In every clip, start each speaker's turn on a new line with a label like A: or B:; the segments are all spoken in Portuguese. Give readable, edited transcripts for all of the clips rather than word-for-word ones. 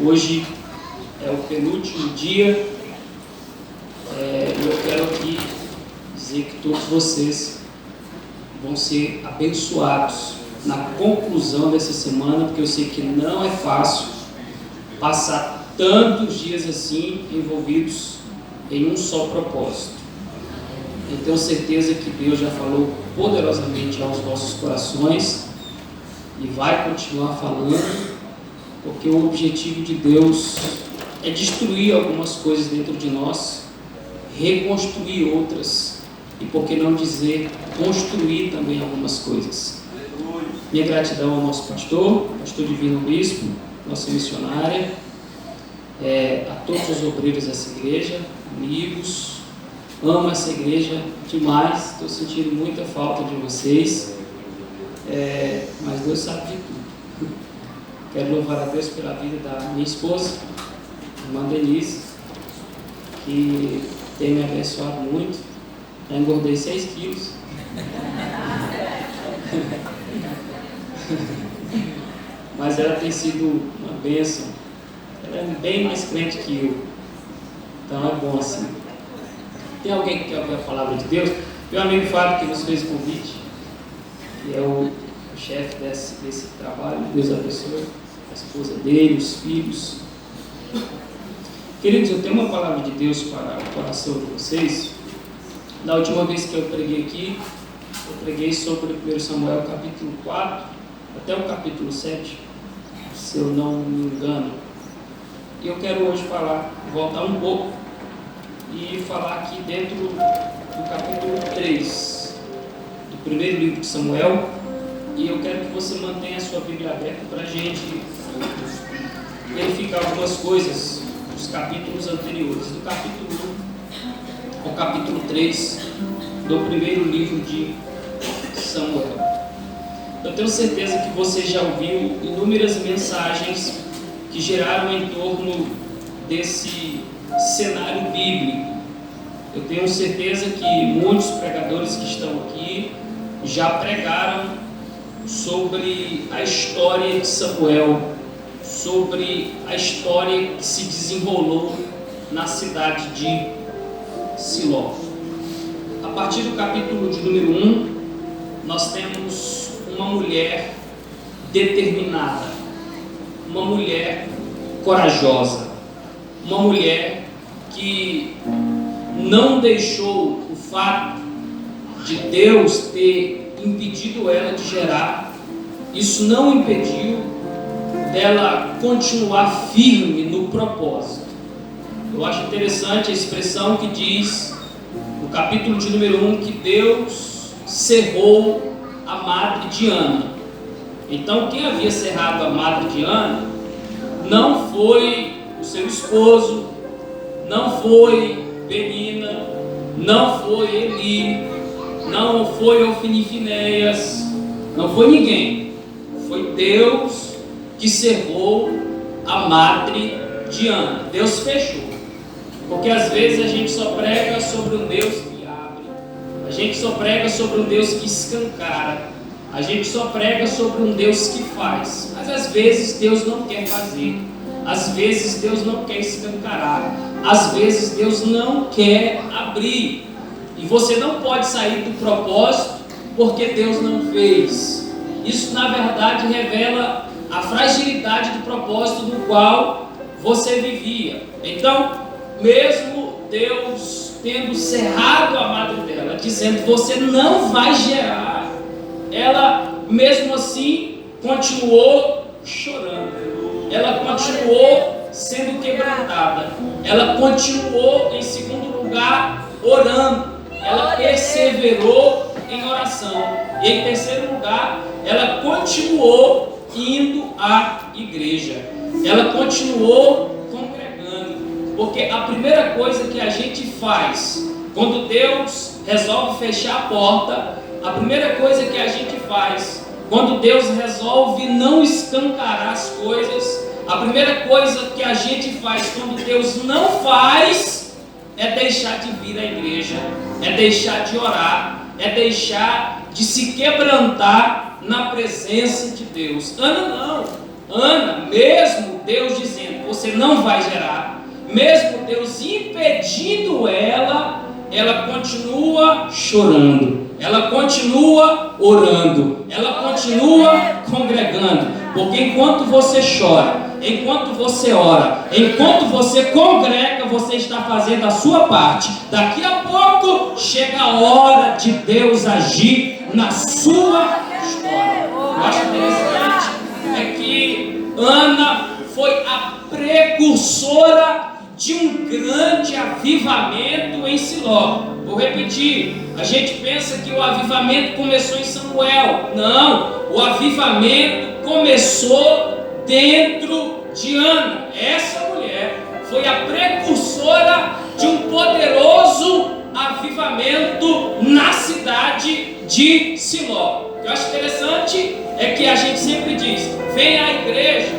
A: Hoje é o penúltimo dia. Eu quero aqui dizer que todos vocês vão ser abençoados na conclusão dessa semana, porque eu sei que não é fácil passar tantos dias assim envolvidos em um só propósito. Eu tenho certeza que Deus já falou poderosamente aos nossos corações e vai continuar falando, porque o objetivo de Deus é destruir algumas coisas dentro de nós, reconstruir outras e, por que não dizer, construir também algumas coisas. Minha gratidão ao nosso pastor Divino Bispo, nossa missionária, a todos os obreiros dessa igreja, amigos. Amo essa igreja demais, estou sentindo muita falta de vocês, mas Deus sabe de tudo. Quero louvar a Deus pela vida da minha esposa, irmã Denise, que tem me abençoado muito. Já engordei 6 quilos. Mas ela tem sido uma bênção. Ela é bem mais crente que eu. Então é bom assim. Tem alguém que quer ouvir a palavra de Deus? Meu amigo Fábio, que nos fez o convite, que é o chefe desse trabalho. Deus abençoe a esposa dele, os filhos. Queridos, eu tenho uma palavra de Deus para o coração de vocês. Na última vez que eu preguei aqui, eu preguei sobre 1 Samuel capítulo 4 até o capítulo 7, se eu não me engano. E eu quero hoje voltar um pouco e falar aqui dentro do capítulo 3 do primeiro livro de Samuel. E eu quero que você mantenha a sua Bíblia aberta para a gente verificar algumas coisas dos capítulos anteriores, do capítulo 1 ao capítulo 3 do primeiro livro de Samuel. Eu tenho certeza que você já ouviu inúmeras mensagens que geraram em torno desse cenário bíblico. Eu tenho certeza que muitos pregadores que estão aqui já pregaram sobre a história de Samuel, sobre a história que se desenrolou na cidade de Siló. A partir do capítulo de número 1, nós temos uma mulher determinada, uma mulher corajosa, uma mulher que não deixou o fato de Deus ter impedido ela de gerar, isso não impediu dela continuar firme no propósito. Eu acho interessante a expressão que diz no capítulo de número 1 que Deus cerrou a madre de Ana. Então quem havia cerrado a madre de Ana não foi o seu esposo, não foi Penina, não foi Eli, não foi Ofni e Finéias, não foi ninguém. Foi Deus que cerrou a madre de Ana. Deus fechou. Porque às vezes a gente só prega sobre um Deus que abre, a gente só prega sobre um Deus que escancara, a gente só prega sobre um Deus que faz. Mas às vezes Deus não quer fazer, às vezes Deus não quer escancarar, às vezes Deus não quer abrir. E você não pode sair do propósito porque Deus não fez. Isso na verdade revela a fragilidade do propósito no qual você vivia. Então, mesmo Deus tendo cerrado a madre dela, dizendo você não vai gerar, ela mesmo assim continuou chorando, ela continuou sendo quebrantada, ela continuou em segundo lugar orando, ela perseverou em oração, e em terceiro lugar ela continuou indo à igreja, ela continuou congregando, porque a primeira coisa que a gente faz quando Deus resolve fechar a porta, a primeira coisa que a gente faz quando Deus resolve não escancarar as coisas, a primeira coisa que a gente faz quando Deus não faz é deixar de vir à igreja, é deixar de orar, é deixar de se quebrantar na presença de Deus. Ana não. Ana, mesmo Deus dizendo, você não vai gerar, mesmo Deus impedindo ela continua chorando, ela continua orando, ela continua congregando, porque enquanto você chora, enquanto você ora, enquanto você congrega, você está fazendo a sua parte. Daqui a pouco chega a hora de Deus agir na sua história. Eu acho interessante é que Ana foi a precursora de um grande avivamento em Siló. Vou repetir, a gente pensa que o avivamento começou em Samuel. Não, o avivamento começou dentro de Ana. Essa mulher foi a precursora de um poderoso avivamento na cidade de Siló. O que eu acho interessante é que a gente sempre diz: venha à igreja,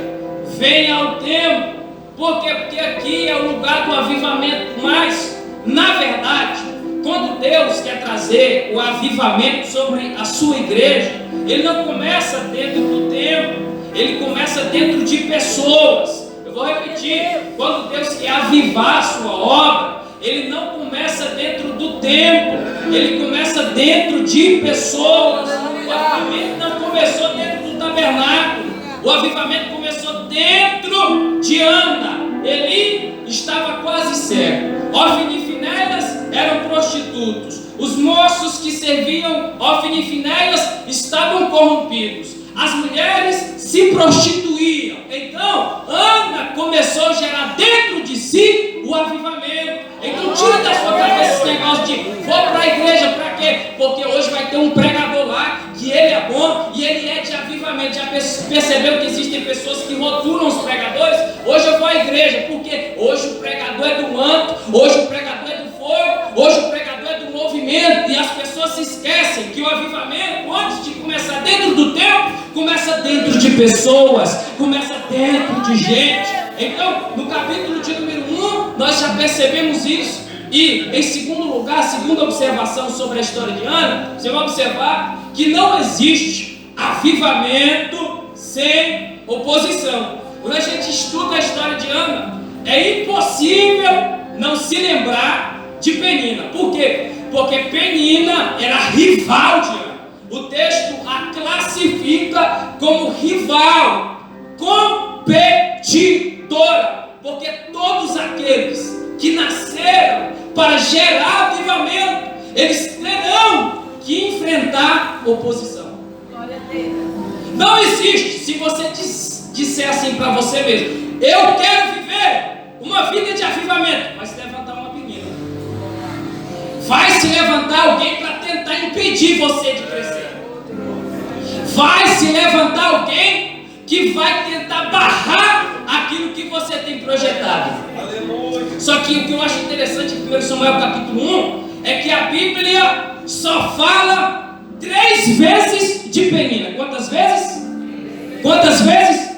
A: venha ao templo, porque aqui é o lugar do avivamento. Mas, na verdade, quando Deus quer trazer o avivamento sobre a sua igreja, Ele não começa dentro do templo, Ele começa dentro de pessoas. Eu vou repetir, quando Deus quer avivar a sua obra, Ele não começa dentro do templo, Ele começa dentro de pessoas. O avivamento não começou dentro do tabernáculo, o avivamento começou dentro de Ana. Eli estava quase cego, Ofni e Finéias eram prostitutos, os moços que serviam Ofni e Finéias estavam corrompidos, as mulheres se prostituíam. Então Ana começou a gerar dentro de si o avivamento. Então tira da sua cabeça esse negócio de vou para a igreja, para quê? Porque hoje vai ter um pregador lá que ele é bom e ele é de avivamento. Já percebeu que existem pessoas que rotulam os pregadores? Hoje eu vou à igreja, porque hoje o pregador é do manto, hoje o pregador é do fogo, hoje o pregador é do movimento. E as pessoas se esquecem que o avivamento, antes de começar dentro do templo, começa dentro de pessoas, começa dentro de gente. Então, no capítulo de número 1, nós já percebemos isso. E, em segundo lugar, a segunda observação sobre a história de Ana, você vai observar que não existe avivamento sem oposição. Quando a gente estuda a história de Ana, é impossível não se lembrar de Penina. Por quê? Porque Penina era rival de Ana. O texto a classifica como rival, competidora, porque todos aqueles que nasceram para gerar avivamento, eles terão que enfrentar oposição. Glória a Deus. Não existe, se você disser assim para você mesmo: eu quero viver uma vida de avivamento, vai se levantar uma menina, vai se levantar alguém para tentar impedir você de crescer, vai se levantar alguém que vai tentar barrar aquilo que você tem projetado. Aleluia. Só que o que eu acho interessante em 1 Samuel capítulo 1 é que a Bíblia só fala 3 vezes de Penina. Quantas vezes? Quantas vezes?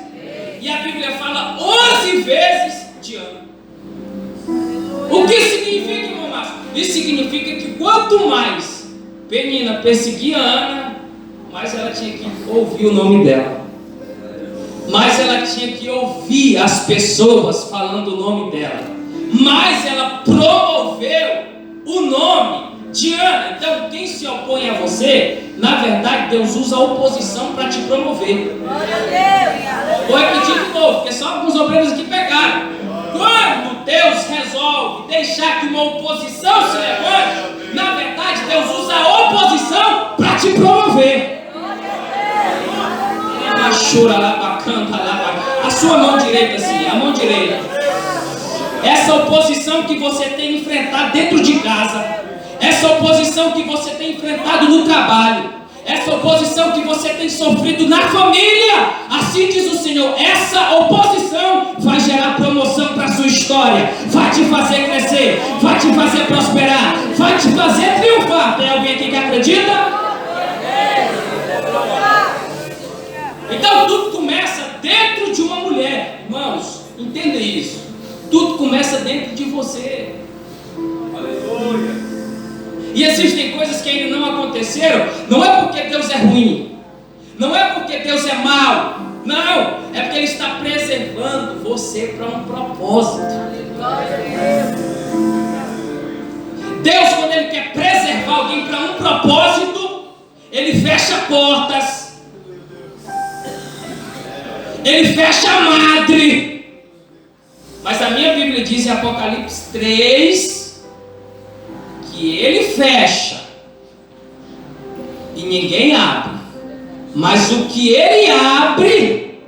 A: E a Bíblia fala 11 vezes de Ana. O que significa, irmão Márcio? Isso significa que quanto mais Penina perseguia Ana, mais ela tinha que ouvir o nome dela, mais ela tinha que ouvir as pessoas falando o nome dela, mais ela promoveu o nome de Ana. Então, quem se opõe a você, na verdade, Deus usa a oposição para te promover. Vou repetir de novo, porque só alguns obreiros aqui pegaram. Quando Deus resolve deixar que uma oposição se levante, na verdade, Deus usa a oposição para te promover. A sua mão direita, assim, a mão direita. Essa oposição que você tem enfrentado dentro de casa, essa oposição que você tem enfrentado no trabalho, essa oposição que você tem sofrido na família, assim diz o Senhor, essa oposição vai gerar promoção para a sua história, vai te fazer crescer, vai te fazer prosperar, vai te fazer triunfar. Tem alguém aqui que acredita? Então tudo começa dentro de uma mulher. Irmãos, entenda isso. Tudo começa dentro de você. Aleluia. E existem coisas que ainda não aconteceram. Não é porque Deus é ruim, não é porque Deus é mau, Não, é porque Ele está preservando você para um propósito. Deus, quando Ele quer preservar alguém para um propósito, Ele fecha portas, Ele fecha a madre. Mas a minha Bíblia diz em Apocalipse 3 que Ele fecha e ninguém abre. Mas o que Ele abre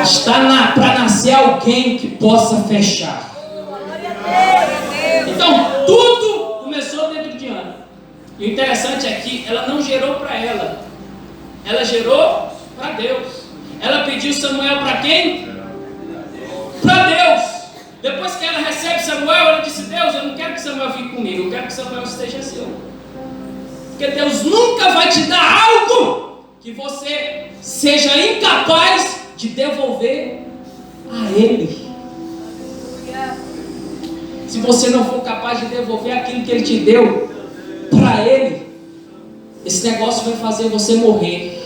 A: está para nascer alguém que possa fechar. Então tudo começou dentro de Ana. E o interessante é que ela não gerou para ela, ela gerou para Deus. Ela pediu Samuel para quem? Para Deus. Depois que ela recebe Samuel, ela disse: Deus, eu não quero que Samuel fique comigo, eu quero que Samuel esteja seu. Porque Deus nunca vai te dar algo que você seja incapaz de devolver a Ele. Se você não for capaz de devolver aquilo que Ele te deu para Ele, esse negócio vai fazer você morrer.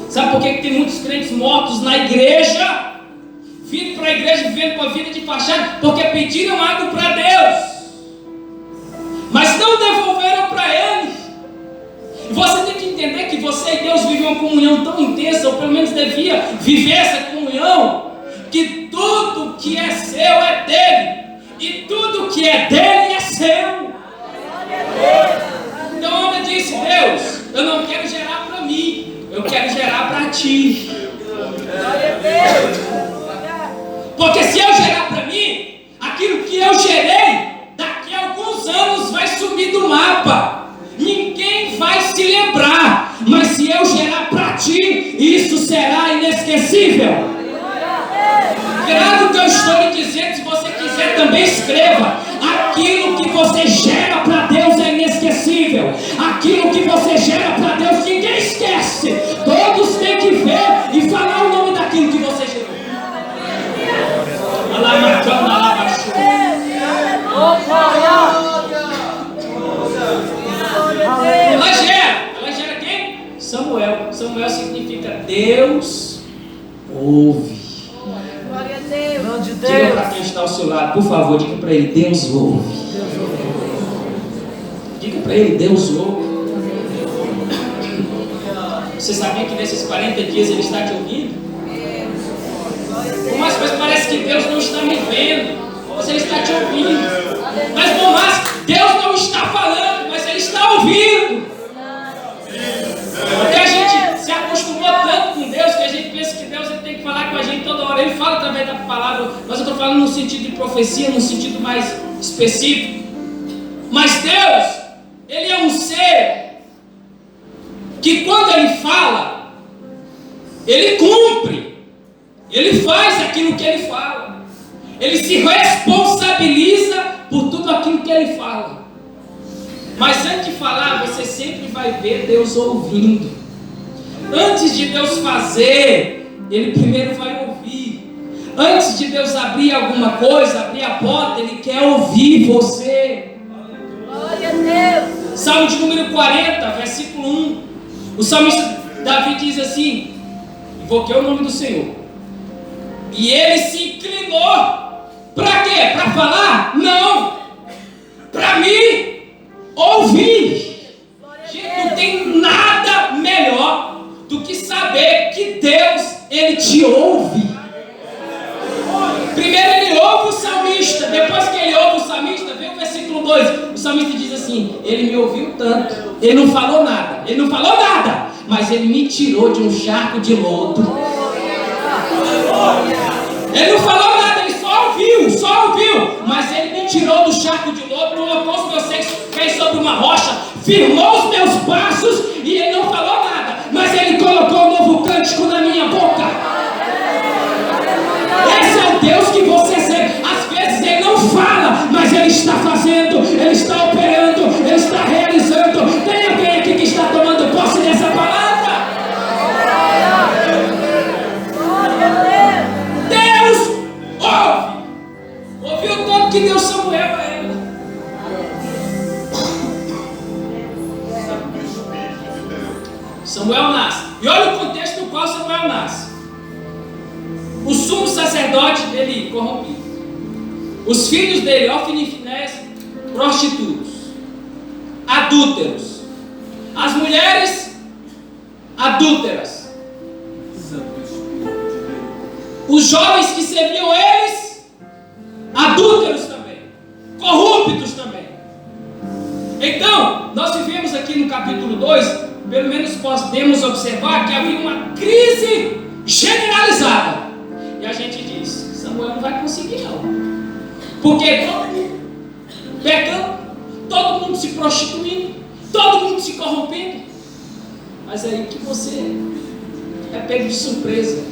A: Sabe por que tem muitos crentes mortos na igreja? Vindo para a igreja, vivendo uma vida de fachada, porque pediram algo para Deus, mas não devolveram para Ele. E você tem que entender que você e Deus vivem uma comunhão tão intensa, ou pelo menos devia viver essa comunhão, que tudo que é seu é dele, e tudo que é dele é seu. Então Ana disse: Deus, eu não quero gerar para mim, eu quero gerar para ti. Porque se eu gerar para mim, aquilo que eu gerei, daqui a alguns anos vai sumir do mapa. Ninguém vai se lembrar. Mas se eu gerar para ti, isso será inesquecível. Grave o que eu estou lhe dizendo. Se você quiser também escreva. Aquilo que você gera para Deus é inesquecível. Aquilo que você gera para Deus, ninguém esquece. Todos têm que ver e falar o nome daquilo que você gerou. Ela gera quem? Samuel. Samuel significa Deus ouve.
B: Glória a Deus.
A: Diga para quem está ao seu lado, por favor, diga para ele: Deus ouve. Diga para ele: Deus ouve. Você sabia que nesses 40 dias Ele está te ouvindo? Por mais coisa parece que Deus não está me vendo, mas Ele está te ouvindo. Mas por mais, Deus não está falando, mas Ele está ouvindo. Porque a gente se acostumou tanto com Deus que a gente pensa que Deus tem que falar com a gente toda hora. Ele fala através da palavra, mas eu estou falando no sentido de profecia, no sentido mais específico. Mas Deus, Ele é um ser que quando Ele fala, Ele cumpre. Ele faz aquilo que Ele fala. Ele se responsabiliza por tudo aquilo que Ele fala. Mas antes de falar, você sempre vai ver Deus ouvindo. Antes de Deus fazer, Ele primeiro vai ouvir. Antes de Deus abrir alguma coisa, abrir a porta, Ele quer ouvir você.
B: Glória a Deus.
A: Salmo de número 40, versículo 1. O salmista Davi diz assim: invoquei o nome do Senhor. E Ele se inclinou. Para quê? Para falar? Não. Para mim ouvir. Gente, não tem nada melhor do que saber que Deus, Ele te ouve. Primeiro Ele ouve o salmista. Depois que Ele ouve o salmista, vem o versículo 2. O salmista diz assim: Ele me ouviu tanto. Ele não falou nada. Ele não falou nada. Mas Ele me tirou de um charco de lodo. Ele não falou nada, Ele só ouviu, mas Ele me tirou do charco de lodo, colocou os meus pés sobre uma rocha, firmou os meus passos, e Ele não falou nada, mas Ele colocou um novo cântico na minha boca. Esse é o Deus que você serve. Às vezes Ele não fala, mas Ele está fazendo, Ele está operando, Ele está realizando. Tem alguém aqui que está tomando posse dessa palavra? Ouviu tanto que deu Samuel a ela. sacerdote dele corrompido. Os filhos dele, Ofni e Finéias, prostitutos, adúlteros. As mulheres, adúlteras. Os jovens que serviam eles, adúlteros também, corruptos também. Então, nós vivemos aqui no capítulo 2, pelo menos podemos observar que havia uma crise generalizada. E a gente diz, Samuel não vai conseguir não. Porque todo mundo pecando, todo mundo se prostituindo, todo mundo se corrompendo. Mas é aí que você é pego de surpresa.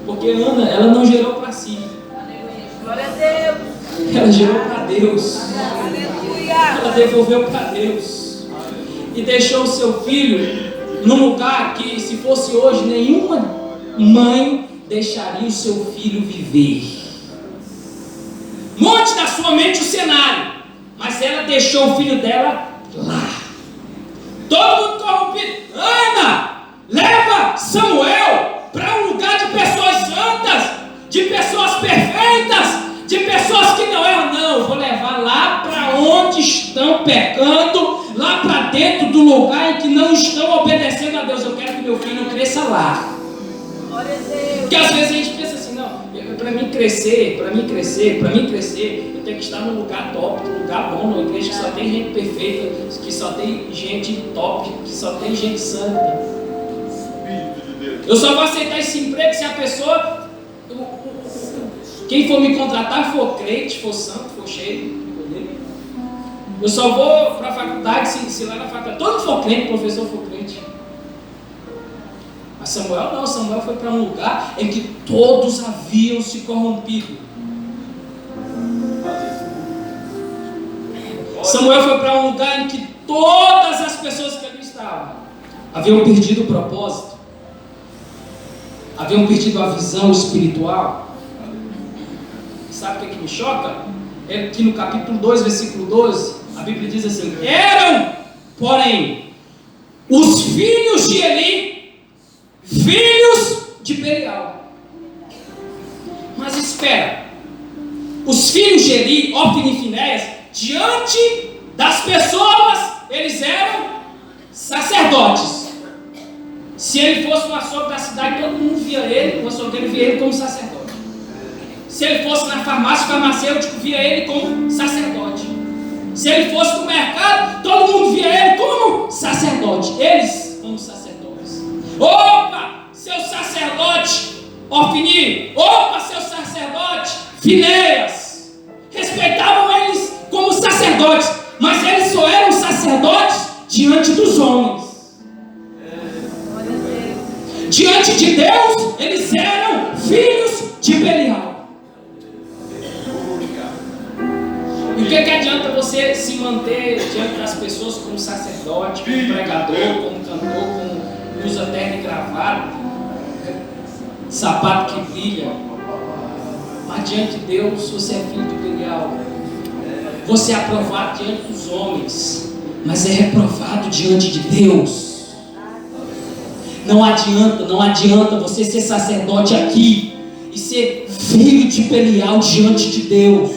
A: Porque Ana, ela não gerou para si.
B: Glória a Deus.
A: Ela gerou para Deus.
B: Aleluia.
A: Ela devolveu para Deus. E deixou o seu filho num lugar que, se fosse hoje, nenhuma mãe deixaria o seu filho viver. Monte na sua mente o cenário. Mas ela deixou o filho dela lá. Todo mundo corrompido. Ana, leva Samuel para um lugar de pessoas santas, de pessoas perfeitas, de pessoas que não erram. Não, eu vou levar lá para onde estão pecando, lá para dentro do lugar em que não estão obedecendo a Deus. Eu quero que meu filho cresça lá.
B: Glória a Deus.
A: Porque às vezes a gente pensa assim, não, para mim crescer, eu tenho que estar num lugar top, num lugar bom, numa igreja que só tem gente perfeita, que só tem gente top, que só tem gente santa. Eu só vou aceitar esse emprego se a pessoa, quem for me contratar, for crente, for santo, for cheio. Eu só vou para a faculdade se lá na faculdade todo mundo for crente, professor for crente. Mas Samuel não, Samuel foi para um lugar em que todos haviam se corrompido. Samuel foi para um lugar em que todas as pessoas que ali estavam haviam perdido o propósito, haviam perdido a visão espiritual. Sabe o que me choca? É que no capítulo 2, versículo 12, a Bíblia diz assim: eram, porém, os filhos de Eli, filhos de Belial. Mas espera, os filhos de Eli, Ofni e Finéias, diante das pessoas, eles eram sacerdotes. Se ele fosse o açougue da cidade, todo mundo via ele, o açougueiro via ele como sacerdote. Se ele fosse na farmácia, o farmacêutico via ele como sacerdote. Se ele fosse no mercado, todo mundo via ele como sacerdote. Eles como sacerdotes. Opa, seu sacerdote Ofni! Opa, seu sacerdote Finéias! Respeitavam eles como sacerdotes, mas eles só eram sacerdotes diante dos homens. Diante de Deus, eles eram filhos de Belial. E o que adianta você se manter diante das pessoas como sacerdote, como pregador, como cantor, como usa terno e gravata, sapato que brilha? Mas diante de Deus, você é filho de Belial. Você é aprovado diante dos homens, mas é reprovado diante de Deus. Não adianta você ser sacerdote aqui e ser filho de Belial diante de Deus.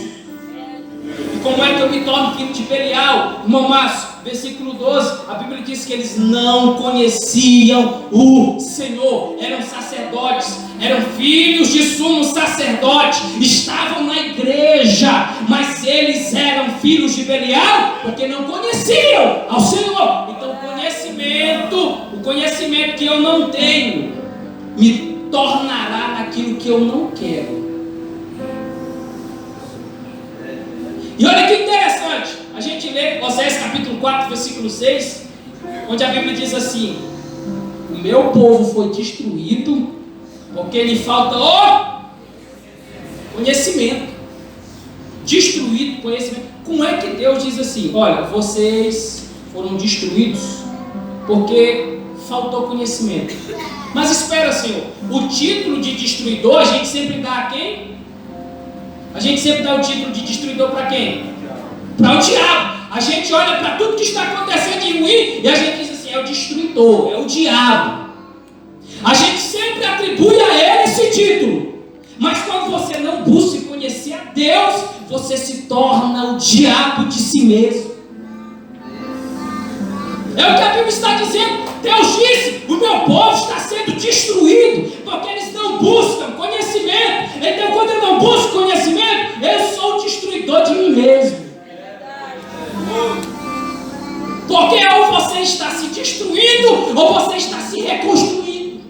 A: E como é que eu me torno filho de Belial? Irmão Márcio, versículo 12, a Bíblia diz que eles não conheciam o Senhor, eram sacerdotes, eram filhos de sumo sacerdote, estavam na igreja, mas eles eram filhos de Belial porque não conheciam ao Senhor. Então o conhecimento que eu não tenho me tornará naquilo que eu não quero. E olha que interessante, a gente lê Oséias capítulo 4, versículo 6, onde a Bíblia diz assim: o meu povo foi destruído porque lhe falta o conhecimento. Destruído, conhecimento. Como é que Deus diz assim: olha, vocês foram destruídos porque faltou conhecimento? Mas espera, Senhor, o título de destruidor a gente sempre dá a quem? A gente sempre dá o título de destruidor para quem? Para o diabo. A gente olha para tudo que está acontecendo de ruim e a gente diz assim: é o destruidor, é o diabo. A gente sempre atribui a ele esse título. Deus, você se torna o diabo de si mesmo. É o que a Bíblia está dizendo. Deus disse: o meu povo está sendo destruído porque eles não buscam conhecimento. Então, quando eu não busco conhecimento, eu sou o destruidor de mim mesmo. Porque ou você está se destruindo ou você está se reconstruindo.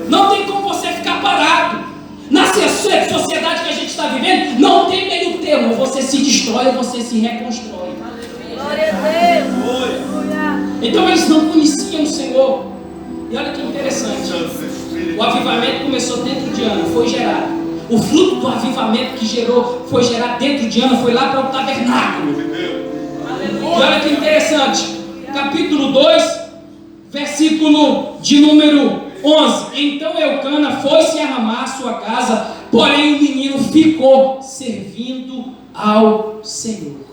A: Não tem como você ficar parado. Na sociedade que a gente está vivendo, não tem meio termo. Ou você se destrói ou você se reconstrói.
B: Glória a Deus.
A: Então eles não conheciam o Senhor. E olha que interessante. O avivamento começou dentro de Ana, foi gerado. O fruto do avivamento que gerou, foi gerado dentro de Ana, foi lá para o tabernáculo. E olha que interessante. Capítulo 2, versículo de número 11. Então Eucana foi-se arrumar a sua casa, porém o menino ficou servindo ao Senhor.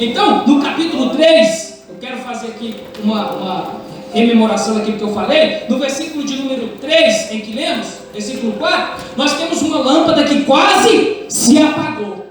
A: Então, no capítulo 3, eu quero fazer aqui uma rememoração daquilo que eu falei. No versículo de número 3, em que lemos, versículo 4, nós temos uma lâmpada que quase se apagou.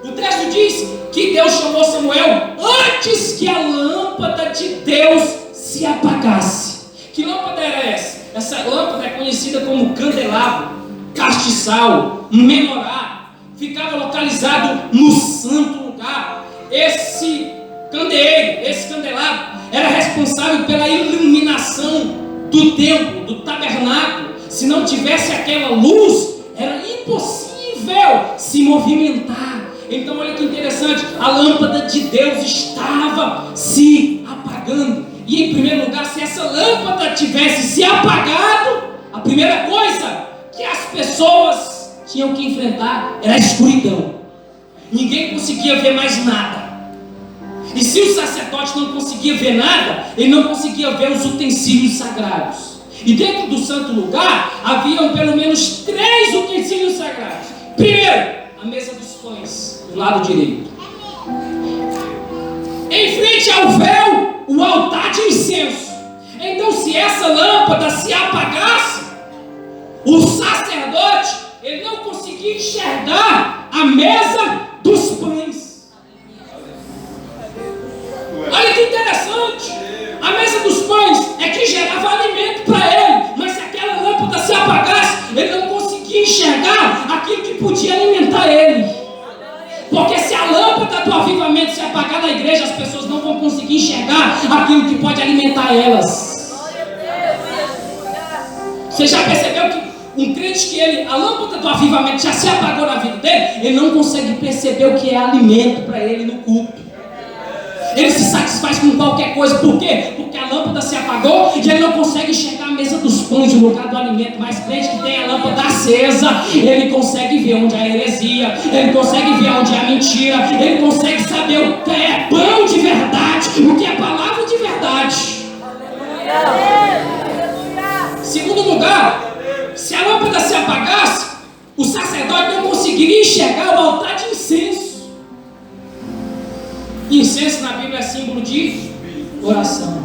A: O texto diz que Deus chamou Samuel antes que a lâmpada de Deus se apagasse. Que lâmpada era essa? Essa lâmpada é conhecida como candelabro, castiçal, menorá. Ficava localizado no santo lugar. Esse candeeiro, esse candelabro, era responsável pela iluminação do templo, do tabernáculo. Se não tivesse aquela luz, era impossível se movimentar. Então olha que interessante, a lâmpada de Deus estava se apagando. E em primeiro lugar, se essa lâmpada tivesse se apagado, a primeira coisa que as pessoas tinham que enfrentar era a escuridão. Ninguém conseguia ver mais nada. E se o sacerdote não conseguia ver nada, ele não conseguia ver os utensílios sagrados. E dentro do santo lugar, haviam pelo menos 3 utensílios sagrados. Primeiro, a mesa dos pães, do lado direito. Em frente ao véu, o altar de incenso. Então, se essa lâmpada se apagasse, o sacerdote, ele não conseguia enxergar a mesa dos pães. Olha que interessante. A mesa dos pães é que gerava alimento para ele. Mas se aquela lâmpada se apagasse, ele não conseguia enxergar aquilo que podia alimentar ele. Porque se a lâmpada do avivamento se apagar na igreja, as pessoas não vão conseguir enxergar aquilo que pode alimentar elas. Você já percebeu que um crente que a lâmpada do avivamento já se apagou na vida dele, ele não consegue perceber o que é alimento para ele no culto. Ele se satisfaz com qualquer coisa. Por quê? Porque a lâmpada se apagou e ele não consegue enxergar a mesa dos pães, o lugar do alimento. Mas crente que tem a lâmpada acesa, ele consegue ver onde há heresia, ele consegue ver onde há mentira, ele consegue saber o que é pão de verdade, o que é palavra de verdade. Segundo lugar, se a lâmpada se apagasse, o sacerdote não conseguiria enxergar o altar de incenso. Incenso na Bíblia é símbolo de oração.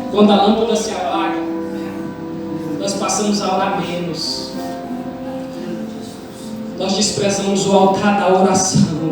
A: Quando a lâmpada se apaga, nós passamos a orar menos. Nós desprezamos o altar da oração.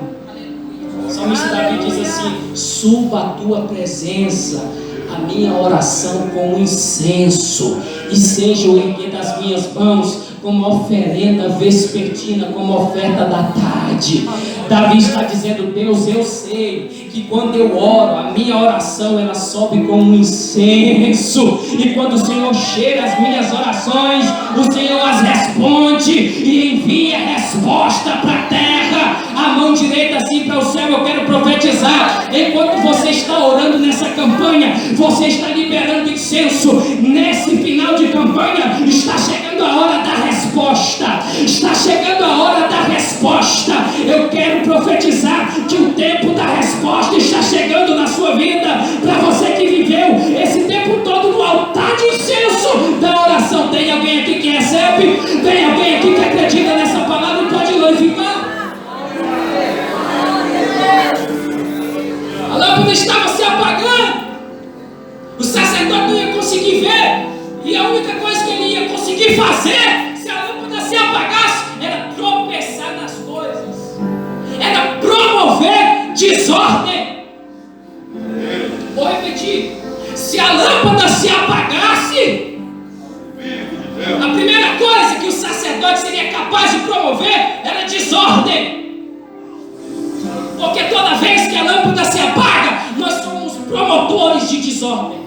A: O salmista Davi diz assim: suba a tua presença, a minha oração com incenso, e seja o erguer das minhas mãos como oferenda vespertina, como oferta da tarde. Davi está dizendo: Deus, eu sei que quando eu oro, a minha oração ela sobe como um incenso, e quando o Senhor cheira as minhas orações, o Senhor as responde e envia resposta para a terra. A mão direita assim para o céu. Eu quero profetizar: enquanto você está orando nessa campanha, você está liberando incenso. Nesse final de campanha está chegando a hora da resposta. Está chegando a hora da resposta. Eu quero profetizar que o tempo da resposta está chegando na sua vida. Para você que viveu esse tempo todo no altar de incenso da oração. Tem alguém aqui que recebe? Tem alguém aqui que acredita nessa palavra e pode glorificar? A lâmpada estava se apagando. O sacerdote não ia conseguir ver. E a única coisa que ele ia conseguir fazer, se a lâmpada se apagasse, era tropeçar capaz de promover era desordem. Porque toda vez que a lâmpada se apaga, nós somos promotores de desordem.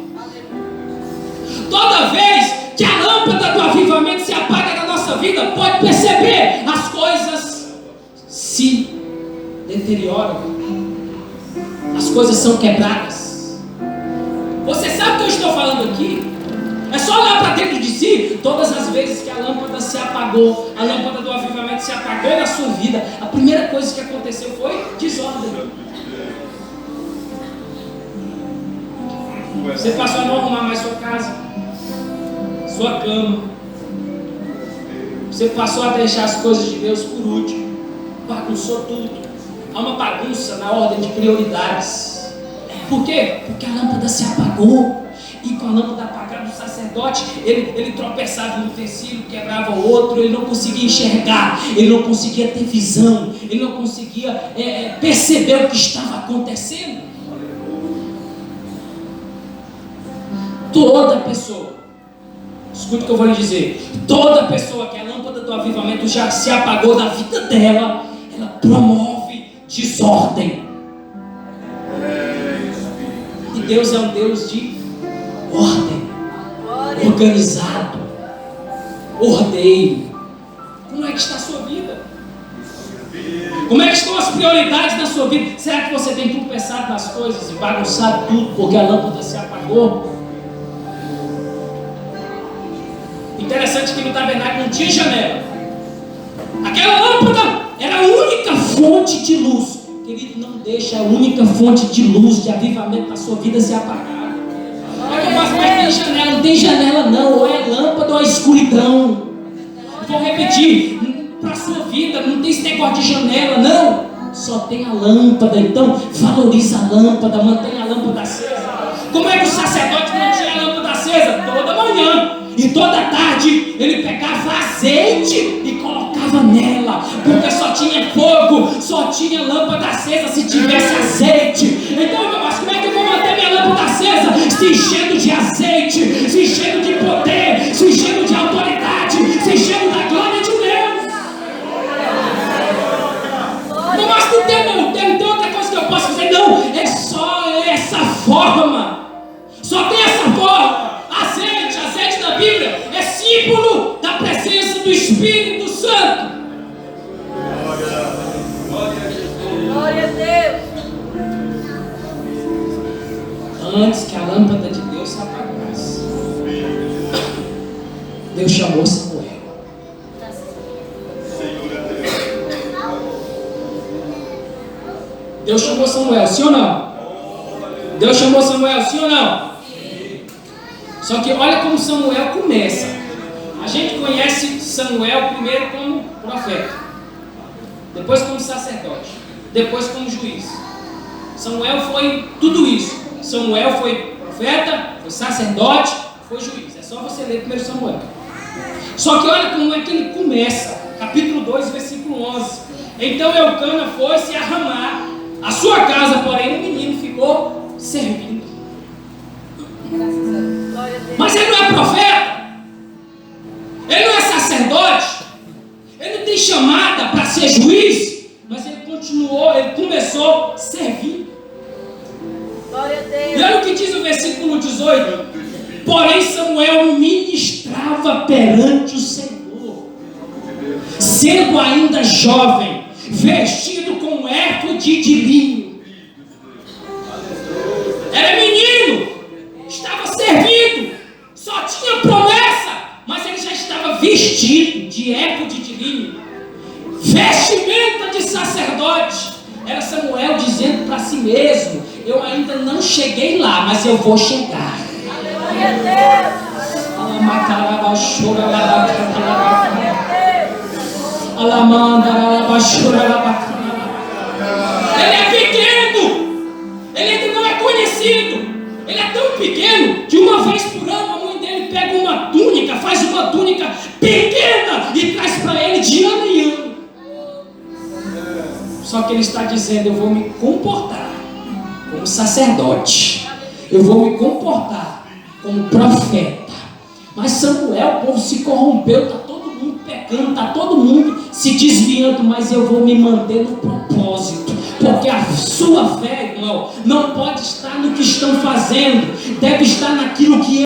A: Toda vez que a lâmpada do avivamento se apaga na nossa vida, pode perceber, as coisas se deterioram. As coisas são quebradas. Você sabe o que eu estou falando aqui? É só olhar para dentro de si. Todas as vezes que a lâmpada se apagou, a lâmpada do avivamento se apagou na sua vida, a primeira coisa que aconteceu foi desordem. Você passou a não arrumar mais sua casa, sua cama. Você passou a deixar as coisas de Deus por último. Bagunçou tudo. Há uma bagunça na ordem de prioridades. Por quê? Porque a lâmpada se apagou. E com a lâmpada apagada, o sacerdote, ele tropeçava no utensílio, quebrava o outro, ele não conseguia enxergar, ele não conseguia ter visão, ele não conseguia perceber o que estava acontecendo. Toda pessoa, escute o que eu vou lhe dizer, toda pessoa que a lâmpada do avivamento já se apagou da vida dela, ela promove desordem. E Deus é um Deus de ordem, organizado, ordeiro. Como é que está a sua vida? Como é que estão as prioridades da sua vida? Será que você tem tudo pensado nas coisas e bagunçado tudo porque a lâmpada se apagou? Interessante que no tabernáculo não tinha janela. Aquela lâmpada era a única fonte de luz. Querido, não deixa a única fonte de luz, de avivamento na sua vida se apagar. Mas tem janela, não tem janela não, ou é lâmpada ou é escuridão. Vou repetir, para a sua vida não tem esse negócio de janela, não, só tem a lâmpada. Então valoriza a lâmpada, mantenha a lâmpada acesa. Como é que o sacerdote mantinha a lâmpada acesa? Toda manhã e toda tarde ele pegava azeite e colocava nela, porque só tinha fogo, só tinha lâmpada acesa se tivesse azeite. Então, meu irmão, como é que eu vou manter minha lâmpada acesa? Se enchendo de azeite, se enchendo de poder, se enchendo de autoridade, se enchendo da glória de Deus. Não, mas não tem outra coisa que eu posso fazer. Não, é só essa forma. Só tem essa forma. Azeite da Bíblia é símbolo da presença do Espírito Santo.
B: Glória a Deus.
A: Antes que a lâmpada de Deus se apagasse, Deus chamou Samuel. Deus chamou Samuel, sim ou não? Deus chamou Samuel, sim ou não? Só que olha como Samuel começa. A gente conhece Samuel primeiro como profeta, depois como sacerdote, depois como juiz. Samuel foi tudo isso. Samuel foi profeta, foi sacerdote, foi juiz. É só você ler 1 Samuel. Só que olha como é que ele começa. Capítulo 2, versículo 11. Então Eucana foi-se a Ramá, a sua casa, porém o menino ficou servindo. Mas ele não é profeta, ele não é sacerdote, ele não tem chamada para ser juiz, mas ele começou servindo.
B: Glória a Deus.
A: E olha o que diz o versículo 18: porém Samuel ministrava perante o Senhor, sendo ainda jovem, vestido com éfode de linho. Era menino, estava servindo, só tinha promessa, mas ele já estava vestido de éfode de linho, vestimenta de sacerdote. Era Samuel dizendo para si mesmo: eu ainda não cheguei lá, mas eu vou chegar.
B: Glória a Deus.
A: Ele é pequeno, ele ainda não é conhecido. Ele é tão pequeno que uma vez por ano a mãe dele pega uma túnica, faz uma túnica pequena e traz para ele de ano em ano. Só que ele está dizendo: eu vou me comportar como sacerdote, eu vou me comportar como profeta. Mas Samuel, o povo se corrompeu, está todo mundo pecando. pecando, está todo mundo se desviando, mas eu vou me manter no propósito. Porque a sua fé, irmão, não pode estar no que estão fazendo, deve estar naquilo que